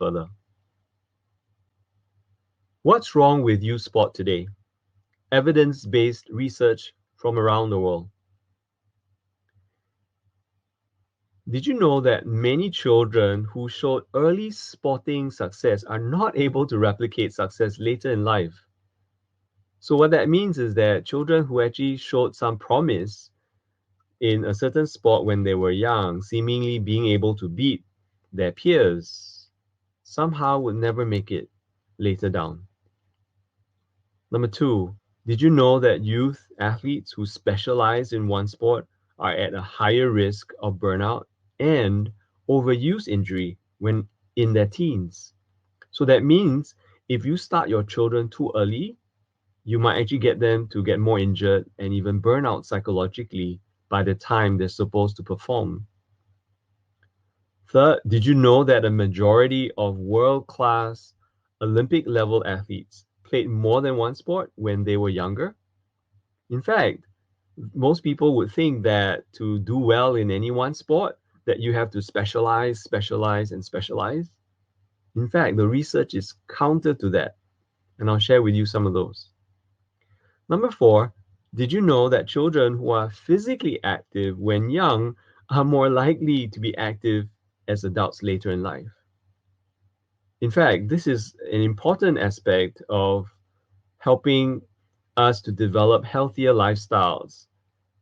further. What's wrong with youth sport today? Evidence-based research from around the world. Did you know that many children who showed early sporting success are not able to replicate success later in life? So what that means is that children who actually showed some promise in a certain sport when they were young, seemingly being able to beat their peers, somehow would never make it later down. Number two, did you know that youth athletes who specialize in one sport are at a higher risk of burnout and overuse injury when in their teens? So that means if you start your children too early, you might actually get them to get more injured and even burn out psychologically by the time they're supposed to perform. Third, did you know that a majority of world-class Olympic-level athletes played more than one sport when they were younger? In fact, most people would think that to do well in any one sport, that you have to specialize, specialize, and specialize. In fact, the research is counter to that, and I'll share with you some of those. Number four, did you know that children who are physically active when young are more likely to be active as adults later in life? In fact, this is an important aspect of helping us to develop healthier lifestyles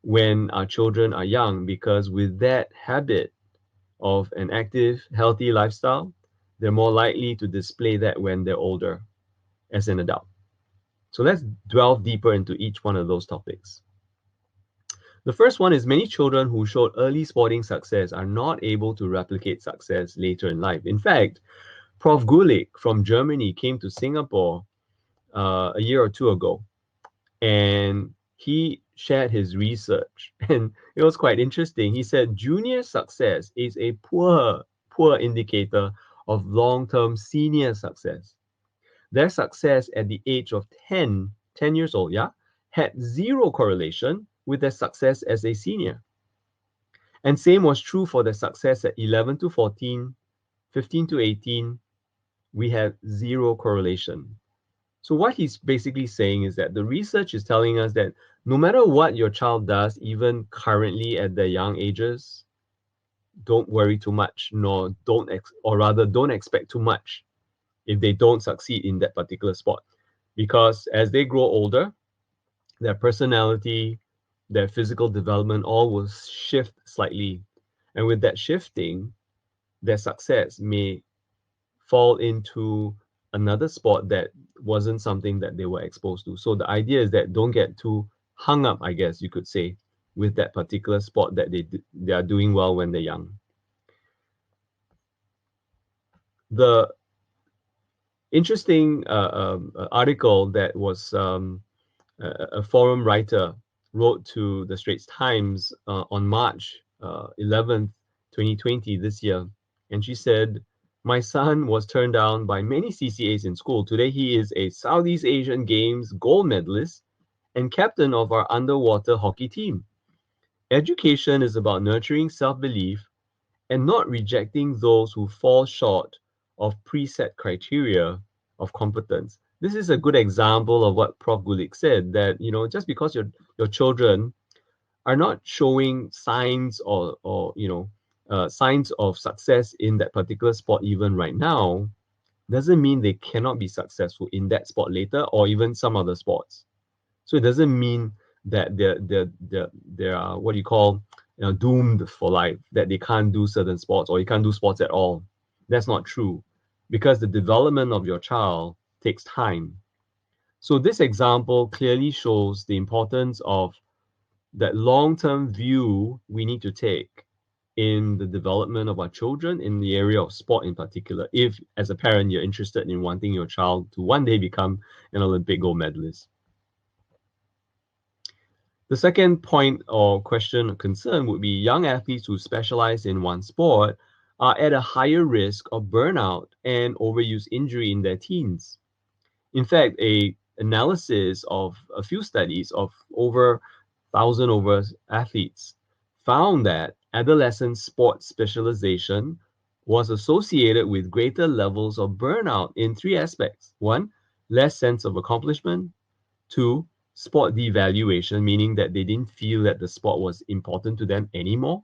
when our children are young, because with that habit of an active, healthy lifestyle, they're more likely to display that when they're older as an adult. So let's delve deeper into each one of those topics. The first one is many children who showed early sporting success are not able to replicate success later in life. In fact, Prof. Gulick from Germany came to Singapore a year or two ago, and he shared his research, and it was quite interesting. He said junior success is a poor indicator of long-term senior success. Their success at the age of 10 years old, had zero correlation with their success as a senior. And same was true for their success at 11 to 14, 15 to 18. We had zero correlation. So what he's basically saying is that the research is telling us that no matter what your child does, even currently at their young ages, don't worry too much, don't expect too much if they don't succeed in that particular sport. Because as they grow older, their personality, their physical development, all will shift slightly. And with that shifting, their success may fall into another sport that wasn't something that they were exposed to. So the idea is that don't get too hung up, I guess you could say, with that particular sport that they are doing well when they're young. The interesting article that was a forum writer wrote to the Straits Times on March 11th, 2020, this year. And she said, my son was turned down by many CCAs in school. Today, he is a Southeast Asian Games gold medalist and captain of our underwater hockey team. Education is about nurturing self-belief and not rejecting those who fall short of preset criteria of competence. This is a good example of what Prof. Gulick said, that just because your children are not showing signs or signs of success in that particular sport even right now, doesn't mean they cannot be successful in that sport later or even some other sports. So it doesn't mean that they're what you call doomed for life, that they can't do certain sports or you can't do sports at all. That's not true, because the development of your child takes time. So this example clearly shows the importance of that long-term view we need to take in the development of our children in the area of sport in particular, if as a parent you're interested in wanting your child to one day become an Olympic gold medalist. The second point or question or concern would be young athletes who specialize in one sport are at a higher risk of burnout and overuse injury in their teens. In fact, an analysis of a few studies of over 1,000 athletes found that adolescent sport specialization was associated with greater levels of burnout in three aspects. One, less sense of accomplishment. Two, sport devaluation, meaning that they didn't feel that the sport was important to them anymore.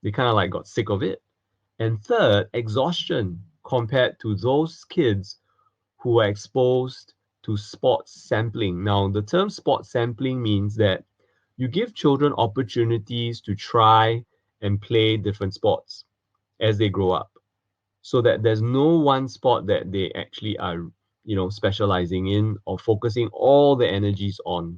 They kind of like got sick of it. And third, exhaustion compared to those kids who are exposed to sports sampling. Now, the term sports sampling means that you give children opportunities to try and play different sports as they grow up, so that there's no one sport that they actually are, specializing in or focusing all the energies on.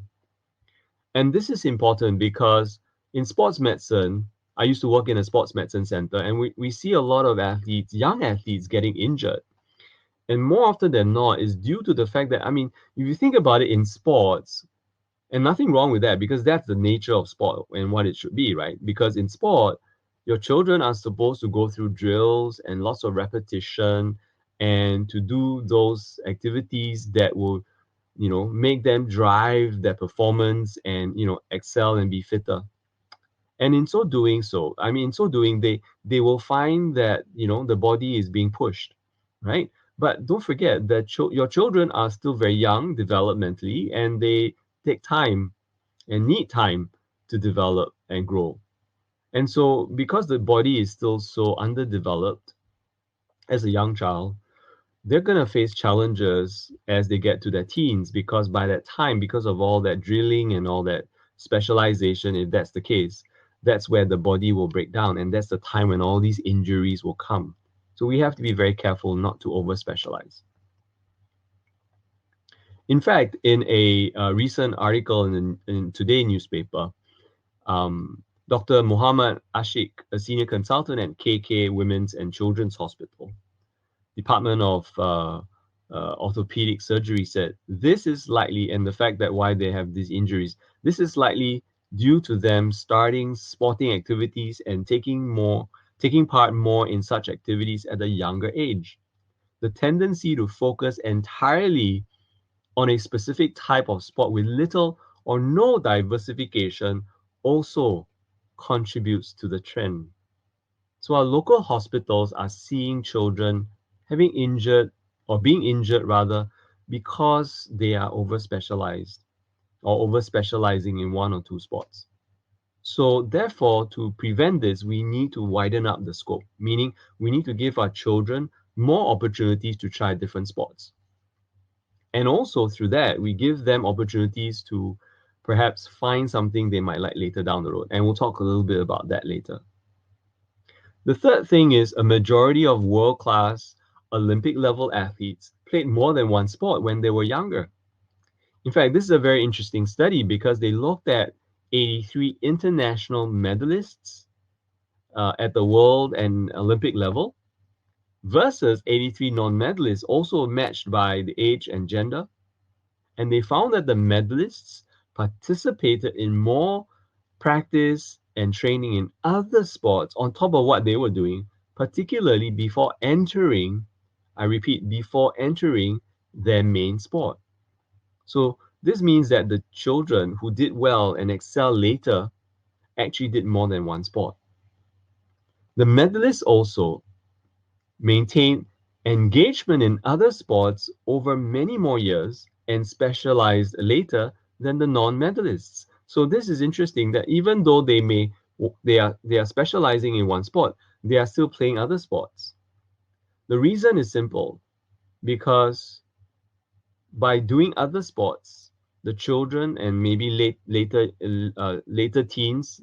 And this is important because in sports medicine, I used to work in a sports medicine center, and we see a lot of athletes, young athletes, getting injured. And more often than not is due to the fact that, I mean, if you think about it in sports, and nothing wrong with that because that's the nature of sport and what it should be, right? Because in sport, your children are supposed to go through drills and lots of repetition and to do those activities that will, make them drive their performance and, excel and be fitter. And in so doing, they will find that, the body is being pushed, right? But don't forget that your children are still very young developmentally, and they take time and need time to develop and grow. And so, because the body is still so underdeveloped as a young child, they're going to face challenges as they get to their teens, because by that time, because of all that drilling and all that specialization, if that's the case, that's where the body will break down. And that's the time when all these injuries will come. So we have to be very careful not to over specialize. In fact, in a recent article in Today newspaper, Dr. Muhammad Ashik, a senior consultant at KK Women's and Children's Hospital, Department of Orthopedic Surgery, said this is likely, and the fact that why they have these injuries, this is likely due to them starting sporting activities and taking part more in such activities at a younger age. The tendency to focus entirely on a specific type of sport with little or no diversification also contributes to the trend. So our local hospitals are seeing children having injured or being injured rather because they are over specialized or over specializing in one or two sports. So therefore, to prevent this, we need to widen up the scope, meaning we need to give our children more opportunities to try different sports. And also through that, we give them opportunities to perhaps find something they might like later down the road. And we'll talk a little bit about that later. The third thing is a majority of world-class Olympic level athletes played more than one sport when they were younger. In fact, this is a very interesting study because they looked at 83 international medalists at the world and Olympic level versus 83 non-medalists, also matched by the age and gender. And they found that the medalists participated in more practice and training in other sports on top of what they were doing, particularly before entering, I repeat, before entering their main sport. So this means that the children who did well and excel later actually did more than one sport. The medalists also maintained engagement in other sports over many more years and specialized later than the non-medalists. So this is interesting that even though they are specializing in one sport, they are still playing other sports. The reason is simple, because by doing other sports, the children and maybe later teens,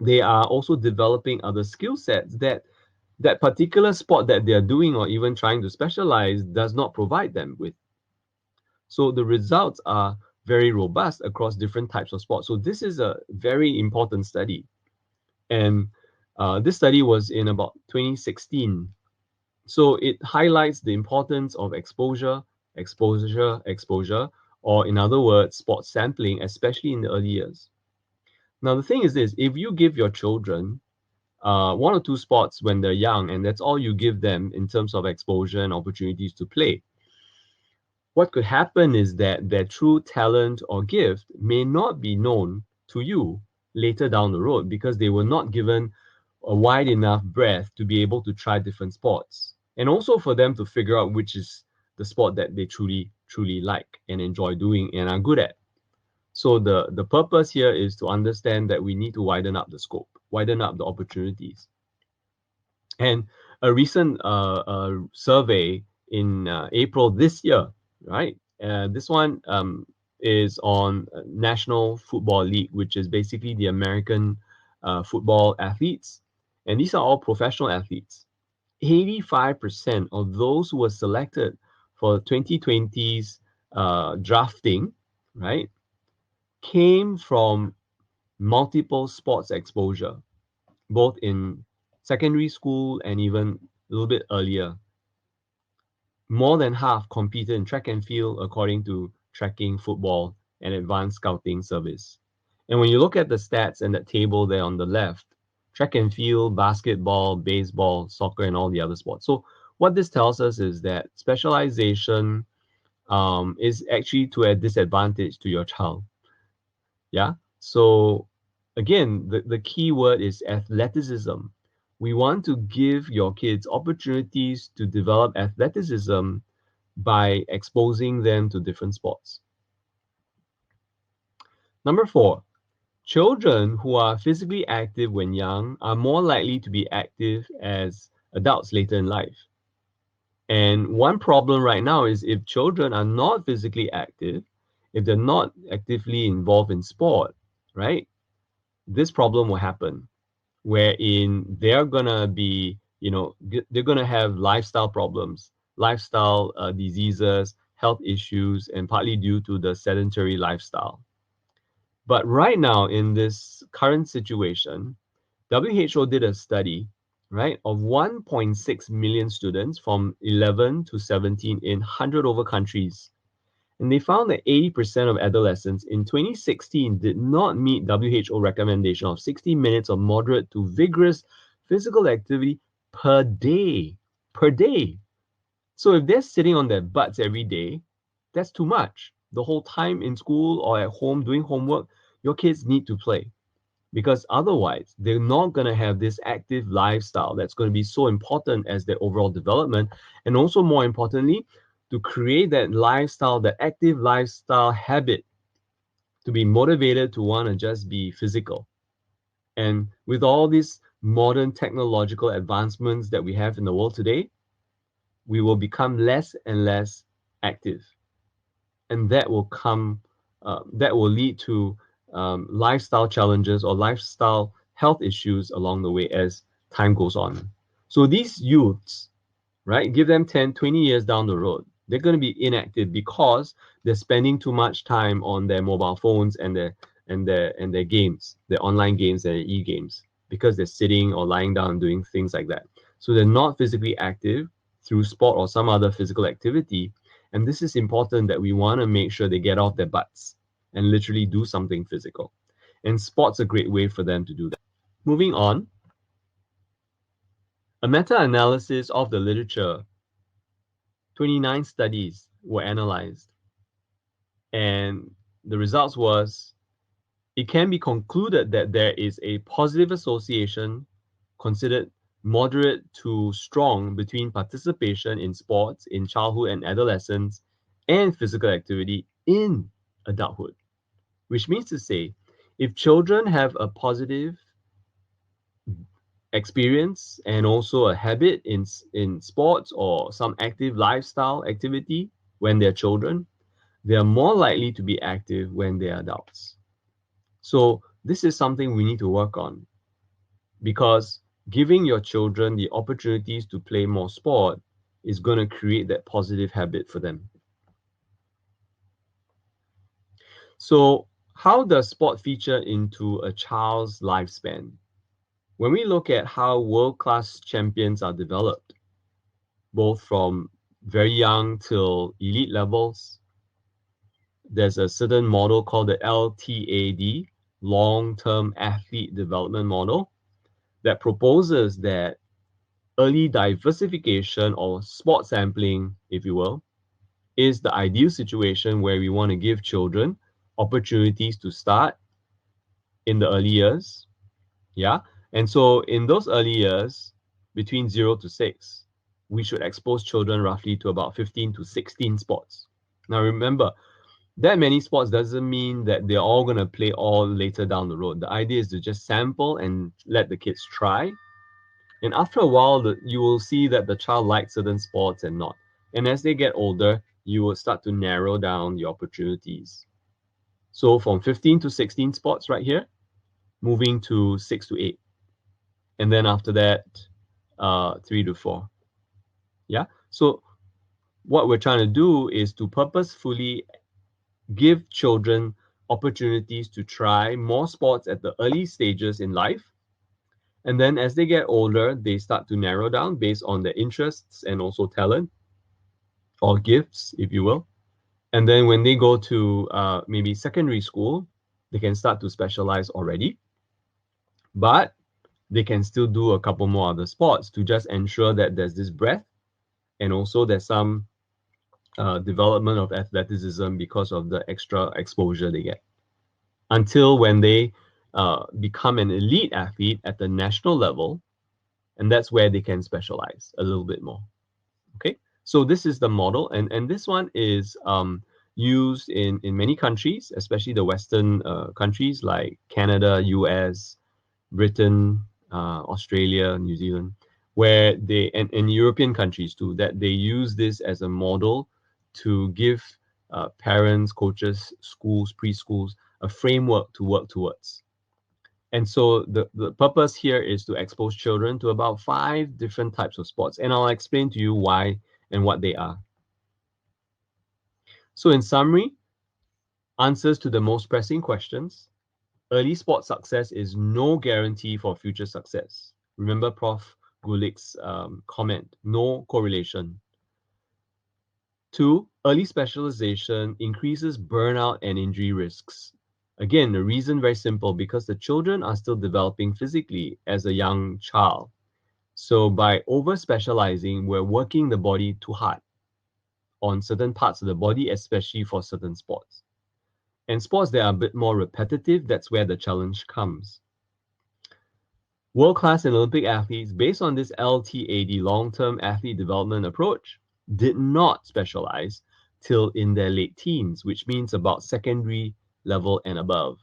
they are also developing other skill sets that particular sport that they are doing or even trying to specialize does not provide them with. So the results are very robust across different types of sports. So this is a very important study. And this study was in about 2016. So it highlights the importance of exposure, or in other words, sport sampling, especially in the early years. Now, the thing is this, if you give your children one or two sports when they're young, and that's all you give them in terms of exposure and opportunities to play, what could happen is that their true talent or gift may not be known to you later down the road because they were not given a wide enough breadth to be able to try different sports, and also for them to figure out which is the sport that they truly like and enjoy doing and are good at. So the purpose here is to understand that we need to widen up the scope, widen up the opportunities. And a recent survey in April this year, right? This one is on National Football League, which is basically the American football athletes. And these are all professional athletes. 85% of those who were selected for 2020's drafting, right, came from multiple sports exposure, both in secondary school and even a little bit earlier. More than half competed in track and field, according to Tracking Football and Advanced Scouting Service. And when you look at the stats and that table there on the left, track and field, basketball, baseball, soccer, and all the other sports. So what this tells us is that specialization is actually to a disadvantage to your child. Yeah. So again, the key word is athleticism. We want to give your kids opportunities to develop athleticism by exposing them to different sports. Number 4, children who are physically active when young are more likely to be active as adults later in life. And one problem right now is if children are not physically active, if they're not actively involved in sport, right, this problem will happen wherein they're gonna be, they're gonna have lifestyle problems, lifestyle diseases, health issues, and partly due to the sedentary lifestyle. But right now, in this current situation, WHO did a study, right, of 1.6 million students from 11 to 17 in 100 over countries. And they found that 80% of adolescents in 2016 did not meet WHO recommendation of 60 minutes of moderate to vigorous physical activity per day. Per day. So if they're sitting on their butts every day, that's too much. The whole time in school or at home doing homework, your kids need to play. Because otherwise, they're not going to have this active lifestyle that's going to be so important as their overall development. And also, more importantly, to create that lifestyle, that active lifestyle habit, to be motivated to want to just be physical. And with all these modern technological advancements that we have in the world today, we will become less and less active. And that will lead to lifestyle challenges or lifestyle health issues along the way as time goes on. So these youths, right, give them 10, 20 years down the road, they're going to be inactive because they're spending too much time on their mobile phones and their games, their online games and e-games, because they're sitting or lying down and doing things like that. So they're not physically active through sport or some other physical activity. And this is important that we want to make sure they get off their butts and literally do something physical. And sport's a great way for them to do that. Moving on, a meta-analysis of the literature, 29 studies were analyzed. And the results was, it can be concluded that there is a positive association considered moderate to strong between participation in sports in childhood and adolescence and physical activity in adulthood. Which means to say, if children have a positive experience and also a habit in sports or some active lifestyle activity when they're children, they are more likely to be active when they're adults. So this is something we need to work on, because giving your children the opportunities to play more sport is going to create that positive habit for them. So how does sport feature into a child's lifespan? When we look at how world-class champions are developed, both from very young till elite levels, there's a certain model called the LTAD, long-term athlete development model, that proposes that early diversification or sport sampling, if you will, is the ideal situation where we want to give children opportunities to start in the early years, yeah, And so in those early years, between 0 to 6, we should expose children roughly to about 15 to 16 sports. Now remember, that many sports doesn't mean that they're all going to play all later down the road. The idea is to just sample and let the kids try. And after a while, you will see that the child likes certain sports and not. And as they get older, you will start to narrow down the opportunities. So from 15 to 16 sports right here, moving to 6 to 8. And then after that, 3 to 4. Yeah. So what we're trying to do is to purposefully give children opportunities to try more sports at the early stages in life. And then as they get older, they start to narrow down based on their interests and also talent or gifts, if you will. And then when they go to maybe secondary school, they can start to specialize already. But they can still do a couple more other sports to just ensure that there's this breadth and also there's some development of athleticism because of the extra exposure they get. Until when they become an elite athlete at the national level, and that's where they can specialize a little bit more. Okay, so this is the model, and this one is used in many countries, especially the Western countries like Canada, US, Britain, Australia, New Zealand, where they, and European countries too, that they use this as a model to give parents, coaches, schools, preschools, a framework to work towards. And so the purpose here is to expose children to about 5 different types of sports. And I'll explain to you why and what they are. So in summary, answers to the most pressing questions. Early sports success is no guarantee for future success. Remember Prof. Gulick's comment, no correlation. 2, early specialization increases burnout and injury risks. Again, the reason very simple, because the children are still developing physically as a young child. So by over-specializing, we're working the body too hard on certain parts of the body, especially for certain sports. And sports that are a bit more repetitive, that's where the challenge comes. World-class and Olympic athletes, based on this LTAD, long-term athlete development approach, did not specialize till in their late teens, which means about secondary level and above.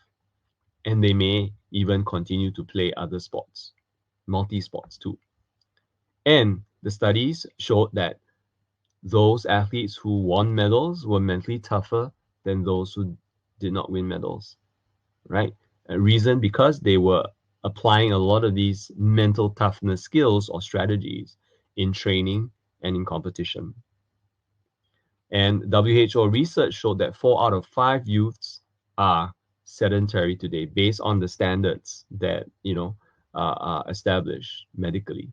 And they may even continue to play other sports, multi-sports too. And the studies showed that those athletes who won medals were mentally tougher than those who did not win medals, right? A reason, because they were applying a lot of these mental toughness skills or strategies in training and in competition. And WHO research showed that 4 out of 5 youths are sedentary today based on the standards that are established medically.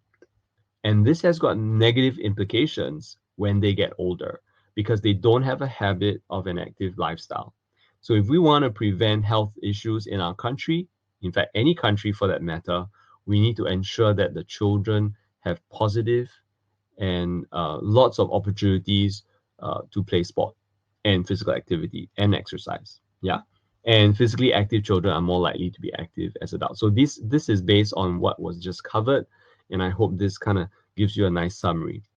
And this has got negative implications when they get older because they don't have a habit of an active lifestyle. So if we want to prevent health issues in our country, in fact, any country for that matter, we need to ensure that the children have positive and lots of opportunities to play sport and physical activity and exercise. Yeah. And physically active children are more likely to be active as adults. So this is based on what was just covered. And I hope this kind of gives you a nice summary.